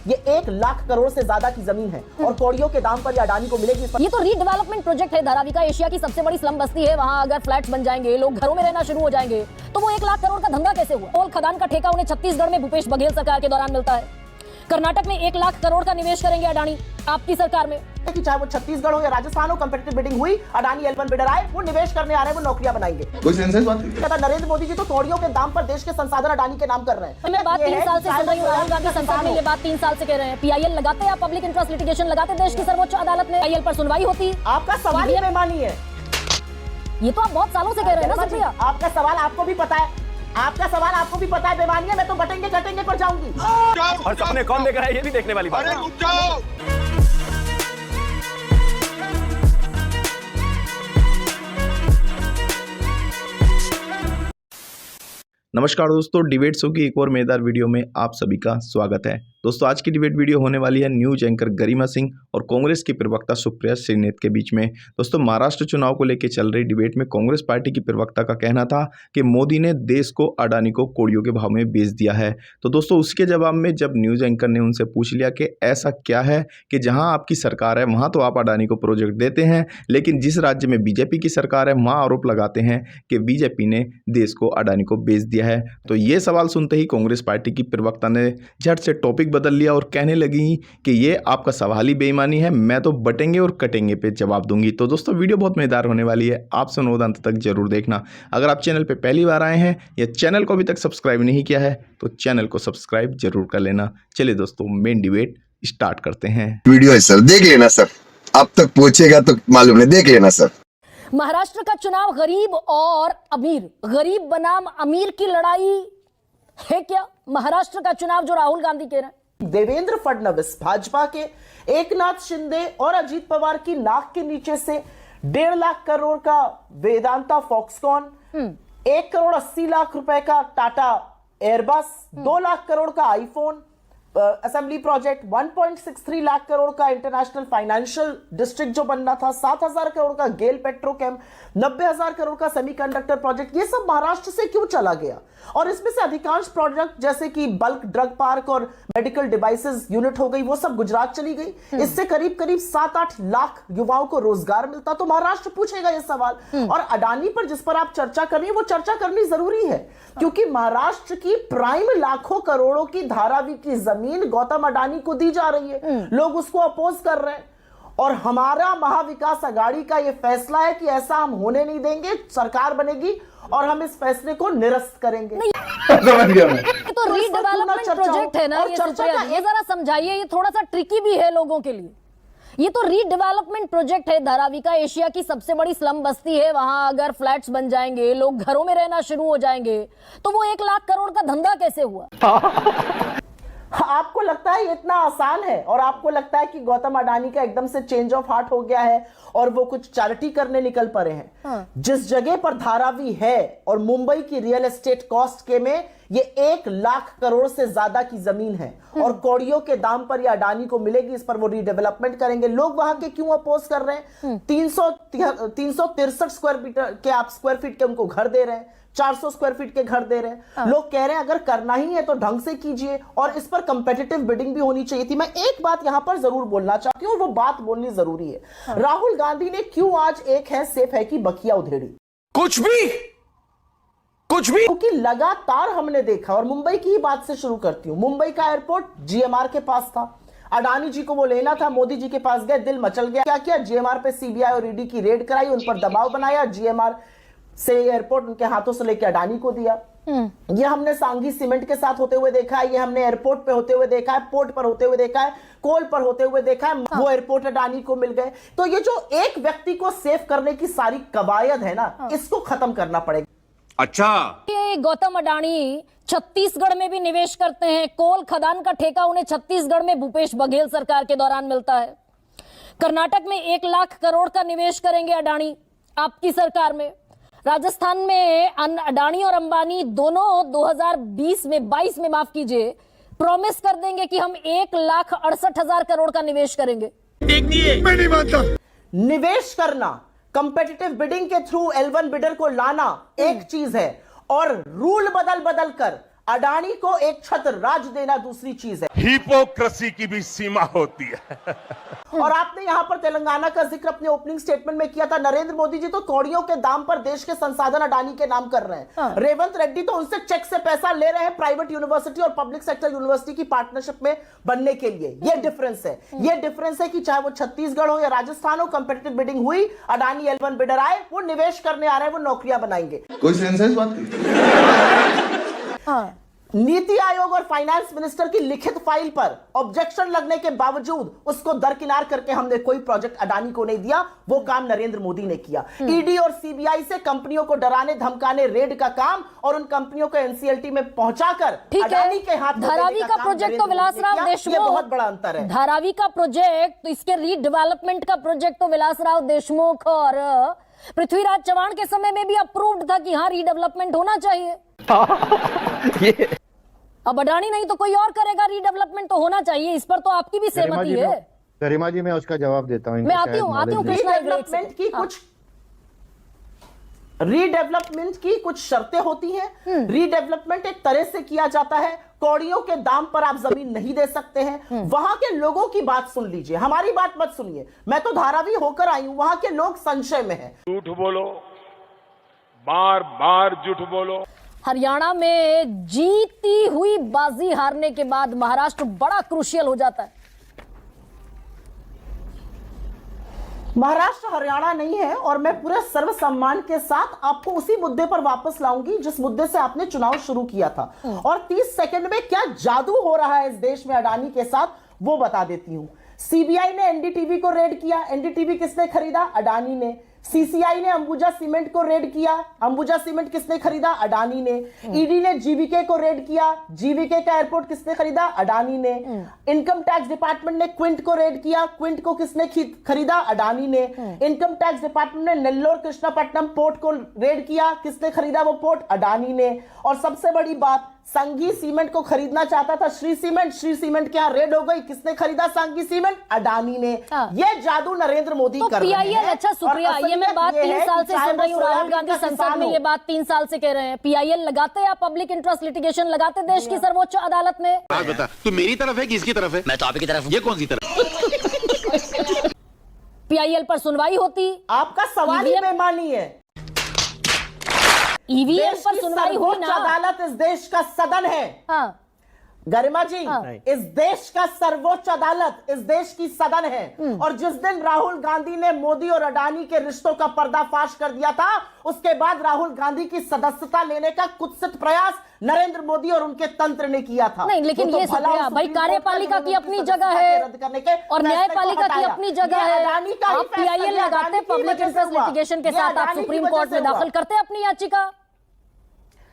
ये 1 लाख करोड़ से ज्यादा की जमीन है और कौड़ियों के दाम पर ये अडानी को मिलेगी। ये तो रीडेवलपमेंट प्रोजेक्ट है। धारावी का एशिया की सबसे बड़ी स्लम बस्ती है। वहाँ अगर फ्लैट्स बन जाएंगे, लोग घरों में रहना शुरू हो जाएंगे, तो वो 1 लाख करोड़ का धंधा कैसे हुआ? कोल खदान का ठेका उन्हें छत्तीसगढ़ में भूपेश बघेल सरकार के दौरान मिलता है। कर्नाटक में 1 लाख करोड़ का निवेश करेंगे अडानी आपकी सरकार में। कि चाहे वो छत्तीसगढ़ हो या राजस्थान हो, कंपेटिटिव बिडिंग हुई, अडानी L1 बिडर आए, वो निवेश करने आ रहे हैं, वो नौकरियां बनाएंगे। कोई सेंसेस बात कहता नरेंद्र मोदी जी तो कौड़ियों के दाम पर देश के संसाधन अडानी के नाम कर रहे हैं। मैं बात 3 साल से सुन रही हूँ, राहुल गांधी संसद में ये बात 3 साल से कह रहे हैं। PIL लगाते हैं, पब्लिक इंटरेस्ट लिटिगेशन लगाते देश की सर्वोच्च अदालत में, PIL पर सुनवाई होती। आपका सवाल ही बेईमानी है। ये तो आप बहुत सालों से कह रहे हैं ना सुप्रिया। आपका सवाल आपको भी पता है, आपका सवाल आपको भी पता है बेईमानी है। मैं तो बटेंगे कटेंगे पर जाऊंगी। और सपने कौन देख रहा है ये भी देखने वाली बात है। नमस्कार दोस्तों, डिबेट शो की एक और मजेदार वीडियो में आप सभी का स्वागत है। दोस्तों, आज की डिबेट वीडियो होने वाली है न्यूज एंकर गरिमा सिंह और कांग्रेस की प्रवक्ता सुप्रिया श्रीनेत के बीच में। दोस्तों, महाराष्ट्र चुनाव को लेकर चल रही डिबेट में कांग्रेस पार्टी की प्रवक्ता का कहना था कि मोदी ने देश को अडानी को कौड़ियों के भाव में बेच दिया है। तो दोस्तों, उसके जवाब में जब न्यूज एंकर ने उनसे पूछ लिया कि ऐसा क्या है कि जहाँ आपकी सरकार है वहाँ तो आप अडानी को प्रोजेक्ट देते हैं, लेकिन जिस राज्य में बीजेपी की सरकार है वहाँ आरोप लगाते हैं कि बीजेपी ने देश को अडानी को बेच दिया है। तो ये सवाल सुनते ही कांग्रेस पार्टी की प्रवक्ता ने झट से टॉपिक बदल लिया और कहने लगी कि ये आपका सवाल ही बेईमानी है, मैं तो बटेंगे और कटेंगे पे जवाब दूंगी। तो दोस्तों, वीडियो बहुत मजेदार होने वाली है, आप सुनो अंत तक जरूर देखना। अगर आप चैनल पे पहली बार आए हैं या चैनल को अभी तक सब्सक्राइब नहीं किया है तो चैनल को सब्सक्राइब जरूर कर लेना। चलिए दोस्तों, मेन डिबेट स्टार्ट करते हैं। वीडियो है सर, देख लेना सर, अब तक पहुंचेगा तो मालूम नहीं, देख लेना सर। महाराष्ट्र का चुनाव गरीब और अमीर, गरीब बनाम अमीर की लड़ाई है क्या? महाराष्ट्र का चुनाव जो राहुल गांधी कह रहे हैं, देवेंद्र फडणवीस भाजपा के, एकनाथ शिंदे और अजीत पवार की नाक के नीचे से 1.5 लाख करोड़ का वेदांता फॉक्सकॉन, 1 करोड़ 80 लाख रुपए का टाटा एयरबस, 2 लाख करोड़ का iPhone assembly project, 1.63 lakh crore का इंटरनेशनल फाइनेंशियल डिस्ट्रिक्ट जो बनना था, 7,000 करोड़ का गेल पेट्रोकेम, 90,000 करोड़ का सेमीकंडक्टर प्रोजेक्ट, ये सब महाराष्ट्र से क्यों चला गया? और इसमें से अधिकांश प्रोजेक्ट जैसे कि बल्क ड्रग पार्क और मेडिकल डिवाइसेस यूनिट हो गई, वो सब गुजरात चली गई। इससे करीब करीब 7-8 लाख युवाओं को रोजगार मिलता। तो महाराष्ट्र पूछेगा ये सवाल। और अडानी पर जिस पर आप चर्चा कर रही है वो चर्चा करनी जरूरी है, क्योंकि महाराष्ट्र की प्राइम लाखों करोड़ों की धारावी की जमीन गौतम अडानी को दी जा रही है। लोग उसको अपोज कर रहे हैं और हमारा महाविकास अघाड़ी का यह फैसला है कि ऐसा हम होने नहीं देंगे। सरकार बनेगी और हम इस फैसले को निरस्त करेंगे। समझ गया मैं। ये तो रीडेवलपमेंट प्रोजेक्ट है ना, ये जरा समझाइए, ये थोड़ा सा ट्रिकी भी है लोगों के लिए। ये तो रीडेवलपमेंट प्रोजेक्ट है। धारावी का एशिया की सबसे बड़ी स्लम बस्ती है। वहां अगर फ्लैट्स बन जाएंगे, लोग घरों में रहना शुरू हो जाएंगे, तो वो 1 लाख करोड़ का धंधा कैसे हुआ? आपको लगता है ये इतना आसान है और आपको लगता है कि गौतम अडानी का एकदम से चेंज ऑफ हार्ट हो गया है और वो कुछ चैरिटी करने निकल पड़े हैं। जिस जगह पर धारावी है और मुंबई की रियल एस्टेट कॉस्ट के में ये 1 लाख करोड़ से ज्यादा की जमीन है और कौड़ियों के दाम पर ये अडानी को मिलेगी। इस पर वो रीडेवलपमेंट करेंगे। लोग वहां के क्यों अपोज कर रहे हैं? 363 स्क्वायर फीट के उनको घर दे रहे हैं, 400 स्क्वायर फीट के घर दे रहे हैं। लोग कह रहे हैं अगर करना ही है तो ढंग से कीजिए और इस पर कंपेटिटिव बिडिंग भी होनी चाहिए थी। मैं एक बात यहां पर जरूर बोलना चाहती हूं और वो बात बोलनी जरूरी है। राहुल गांधी ने क्यों आज एक है सेफ है की बखिया उधेड़ी? कुछ भी क्योंकि लगातार हमने देखा, और मुंबई की ही बात से शुरू करती हूं। मुंबई का एयरपोर्ट GMR के पास था, अडानी जी को वो लेना था, मोदी जी के पास गए, दिल मचल गया। क्या किया? GMR पे CBI और ED की रेड कराई, उन पर दबाव बनाया, GMR से एयरपोर्ट उनके हाथों से लेकर अडानी को दिया। ये हमने सांघी सीमेंट के साथ होते हुए देखा है, ये हमने एयरपोर्ट पे होते हुए देखा है, पोर्ट पर होते हुए देखा है, कोल पर होते हुए देखा है। वो एयरपोर्ट अडानी को मिल गए। तो ये जो एक व्यक्ति को सेव करने की सारी कवायद है ना, इसको खत्म करना पड़ेगा। अच्छा, ये गौतम अडानी छत्तीसगढ़ में भी निवेश करते हैं। कोल खदान का ठेका उन्हें छत्तीसगढ़ में भूपेश बघेल सरकार के दौरान मिलता है। कर्नाटक में 1 लाख करोड़ का निवेश करेंगे अडानी आपकी सरकार में। राजस्थान में अडानी और अंबानी दोनों 2022 में माफ कीजिए, प्रॉमिस कर देंगे कि हम 1,68,000 करोड़ का निवेश करेंगे। मैं नहीं मानता। निवेश करना, कंपेटिटिव बिडिंग के थ्रू L1 बिडर को लाना एक चीज है, और रूल बदल कर अडानी को एक छत्र राज देना दूसरी चीज है। हिपोक्रेसी की भी सीमा होती है। और आपने यहां पर तेलंगाना का जिक्र अपने ओपनिंग स्टेटमेंट में किया था। नरेंद्र मोदी जी तो कौड़ियों के दाम पर देश के संसाधन अडानी के नाम कर रहे हैं। रेवंत रेड्डी तो उनसे चेक से पैसा ले रहे हैं प्राइवेट यूनिवर्सिटी और पब्लिक सेक्टर यूनिवर्सिटी की पार्टनरशिप में बनने के लिए। ये डिफरेंस है। ये डिफरेंस है कि चाहे वो छत्तीसगढ़ हो या राजस्थान हो, कंपेटिटिव बिडिंग हुई, अडानी L1 बिडर आए, वो निवेश करने आ रहे हैं, वो नौकरियां बनाएंगे। कोई सेंस है इस बात की? नीति आयोग और फाइनेंस मिनिस्टर की लिखित फाइल पर ऑब्जेक्शन लगने के बावजूद उसको दरकिनार करके हमने कोई प्रोजेक्ट अडानी को नहीं दिया। वो काम नरेंद्र मोदी ने किया। ईडी और सीबीआई से कंपनियों को डराने धमकाने रेड का काम और उन कंपनियों को एनसीएलटी में पहुंचाकर अडानी के हाथ में धारावी का प्रोजेक्ट तो विलासराव देशमुख, ये बहुत बड़ा अंतर है। धारावी का प्रोजेक्ट तो इसके रीडेवलपमेंट का प्रोजेक्ट तो विलासराव देशमुख और पृथ्वीराज चव्हाण के समय में भी अप्रूव्ड था कि हाँ रीडेवलपमेंट होना चाहिए। अब अडानी नहीं तो कोई और करेगा, रीडेवलपमेंट तो होना चाहिए। इस पर तो आपकी भी सहमति है। गरिमा जी मैं उसका जवाब देता हूँ। मैं आती हूँ कृष्णा। रीडेवलपमेंट की कुछ शर्तें होती हैं। रीडेवलपमेंट एक तरह से किया जाता है, कौड़ियों के दाम पर आप जमीन नहीं दे सकते हैं। वहां के लोगों की बात सुन लीजिए, हमारी बात मत सुनिए। मैं तो धारावी होकर आई हूं, वहां के लोग संशय में हैं। झूठ बोलो, बार बार झूठ बोलो। हरियाणा में जीती हुई बाजी हारने के बाद महाराष्ट्र बड़ा क्रूशियल हो जाता है। महाराष्ट्र हरियाणा नहीं है और मैं पूरे सर्व सम्मान के साथ आपको उसी मुद्दे पर वापस लाऊंगी जिस मुद्दे से आपने चुनाव शुरू किया था। और 30 सेकंड में क्या जादू हो रहा है इस देश में अडानी के साथ, वो बता देती हूं। सीबीआई ने एनडीटीवी को रेड किया। एनडीटीवी किसने खरीदा? अडानी ने। सीसीआई ने अंबुजा सीमेंट को रेड किया। अंबुजा सीमेंट किसने खरीदा? अडानी ने। ईडी ने जीवीके को रेड किया। जीवीके का एयरपोर्ट किसने खरीदा? अडानी ने। इनकम टैक्स डिपार्टमेंट ने क्विंट को रेड किया। क्विंट को किसने खरीदा? अडानी ने। इनकम टैक्स डिपार्टमेंट ने नेल्लोर कृष्णापट्टनम पोर्ट को रेड किया। किसने खरीदा वो पोर्ट? अडानी ने। और सबसे बड़ी बात, संघी सीमेंट को खरीदना चाहता था श्री सीमेंट। श्री सीमेंट क्या रेड हो गई? किसने खरीदा संघी सीमेंट? अडानी ने। ये जादू नरेंद्र मोदी कर रहे हैं। अच्छा सुप्रिया, ये मैं बात 3 साल से सुन रही हूँ। राहुल गांधी संसद में ये बात 3 साल से कह रहे हैं। पीआईएल लगाते या पब्लिक इंटरेस्ट लिटिगेशन लगाते देश की सर्वोच्च अदालत में? बात बता, तू मेरी तरफ है कि इसकी तरफ है? मैं तो आपकी तरफ हूं। ये कौन सी तरफ? पीआईएल पर सुनवाई होती। आपका सवाल ही बेमानी है। ईवीएम पर सुनवाई हुई ना। अदालत इस देश का सदन है। हाँ। गरिमा जी, इस देश का सर्वोच्च अदालत इस देश की सदन है। और जिस दिन राहुल गांधी ने मोदी और अडानी के रिश्तों का पर्दाफाश कर दिया था, उसके बाद राहुल गांधी की सदस्यता लेने का कुत्सित प्रयास नरेंद्र मोदी और उनके तंत्र ने किया था। नहीं, लेकिन ये सुप्रिया भाई, कार्यपालिका की अपनी जगह है और न्यायपालिका की अपनी जगह है। आप पीआईएल लगाते पब्लिक इंटरेस्ट लिटिगेशन के साथ, आप सुप्रीम कोर्ट में दाखिल करते अपनी याचिका।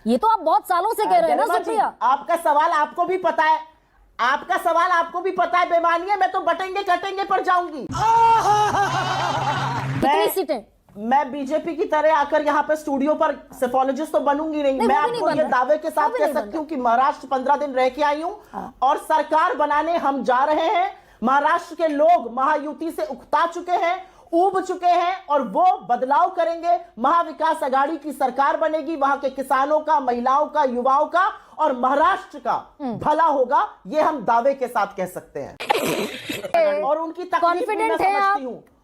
ये तो आप बहुत सालों से कह रहे हैं ना सुप्रिया। आपका सवाल आपको भी पता है, आपका सवाल आपको भी पता है बेमानी है। मैं तो बटेंगे कटेंगे पर जाऊंगी। कितनी सीटें? मैं बीजेपी की तरह आकर यहाँ पे स्टूडियो पर सेफोलॉजिस्ट तो बनूंगी नहीं। मैं आपको ये दावे के साथ कह सकती हूँ कि महाराष्ट्र 15 दिन रह के आई हूँ और सरकार बनाने हम जा रहे हैं। महाराष्ट्र के लोग महायुति से उकता चुके हैं, ऊब चुके हैं और वो बदलाव करेंगे। महाविकास आघाड़ी की सरकार बनेगी। वहां के किसानों का, महिलाओं का, युवाओं का और महाराष्ट्र का भला होगा, ये हम दावे के साथ कह सकते हैं। और उनकी कॉन्फिडेंट है आप?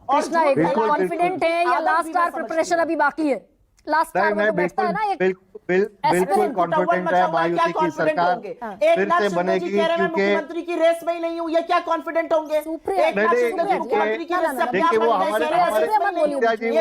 कृष्णा, कॉन्फिडेंट है या लास्ट आवर प्रिपरेशन अभी बाकी है? लास्ट आवर में बैठता है ना एक बिल्कुल कॉन्फिडेंट है। मायावती की सरकार फिर से बनेगी क्योंकि मुख्यमंत्री की रेस में ही नहीं हूँ। ये क्या कॉन्फिडेंट होंगे? देखिए वो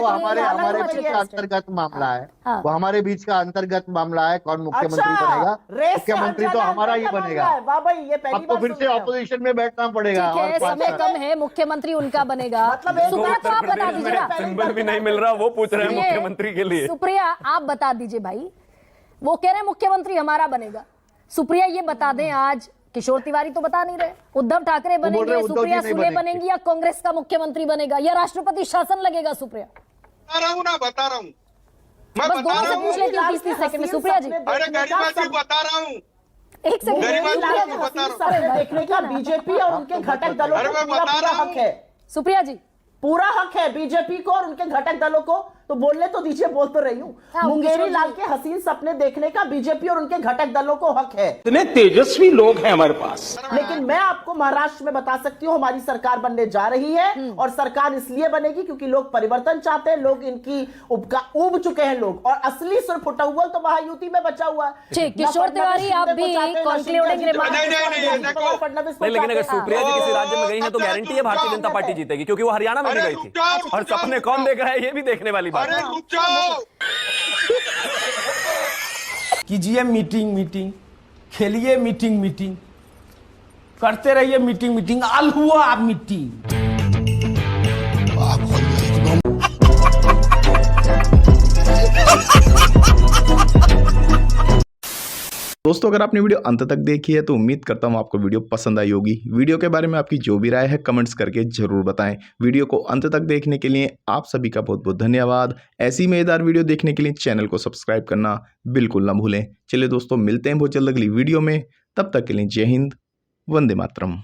हमारे बीच का अंतर्गत मामला है। वो हमारे बीच का अंतर्गत मामला है। कौन मुख्यमंत्री बनेगा? मुख्यमंत्री तो हमारा ही बनेगा। आपको फिर से ऑपोजिशन में बैठना पड़ेगा। समय कम है, मुख्यमंत्री उनका बनेगा। सुप्रिया तो आप बता दीजिए। सिंबल भी नहीं मिल रहा, वो पूछ रहे हैं मुख्यमंत्री के लिए। सुप्रिया आप बता दीजिए भाई, वो कह रहे हैं मुख्यमंत्री हमारा बनेगा। सुप्रिया ये बता दें, आज किशोर तिवारी तो बता नहीं रहे, उद्धव ठाकरे बनेंगे, सुप्रिया सुले बनेंगी या कांग्रेस का मुख्यमंत्री बनेगा या राष्ट्रपति शासन लगेगा? सुप्रिया बता रहा हूँ ना, बता रहा हूँ, बस दोनों से पूछ लेती हूँ 30 सेकंड में। सुप्रिया जी, अरे गरिमा जी बता रहा हूँ, एक सेकंड देखने का बीजेपी और उनके घटक दलों को पूरा हक है। सुप्रिया जी, पूरा हक है बीजेपी को और उनके घटक दलों को तो बोलने तो दीजिए, बोल तो रही हूँ। मुंगेरी लाल के हसीन सपने देखने का बीजेपी और उनके घटक दलों को हक है। इतने तेजस्वी लोग हैं हमारे पास। लेकिन मैं आपको महाराष्ट्र में बता सकती हूँ, हमारी सरकार बनने जा रही है और सरकार इसलिए बनेगी क्योंकि लोग परिवर्तन चाहते हैं, लोग इनकी उब चुके हैं लोग, और असली सुर फुटौल तो महायुति में बचा हुआ है। ठीक, किशोर तिवारी आप भी कंक्लूडिंग रिमार्क। नहीं, लेकिन अगर सुप्रिया जी किसी राज्य में गई हैं तो गारंटी है भारतीय जनता पार्टी जीतेगी, क्योंकि वो हरियाणा में भी गई थी। और सपने कौन देख रहा है ये भी देखने वाली बात है। कीजिए मीटिंग मीटिंग, खेलिए मीटिंग मीटिंग, करते रहिए मीटिंग मीटिंग, आल हुआ मीटिंग। दोस्तों अगर आपने वीडियो अंत तक देखी है तो उम्मीद करता हूँ आपको वीडियो पसंद आई होगी। वीडियो के बारे में आपकी जो भी राय है कमेंट्स करके जरूर बताएं। वीडियो को अंत तक देखने के लिए आप सभी का बहुत बहुत धन्यवाद। ऐसी मजेदार वीडियो देखने के लिए चैनल को सब्सक्राइब करना बिल्कुल ना भूलें। चलिए दोस्तों, मिलते हैं बहुत जल्द अगली वीडियो में। तब तक के लिए जय हिंद, वंदे मातरम।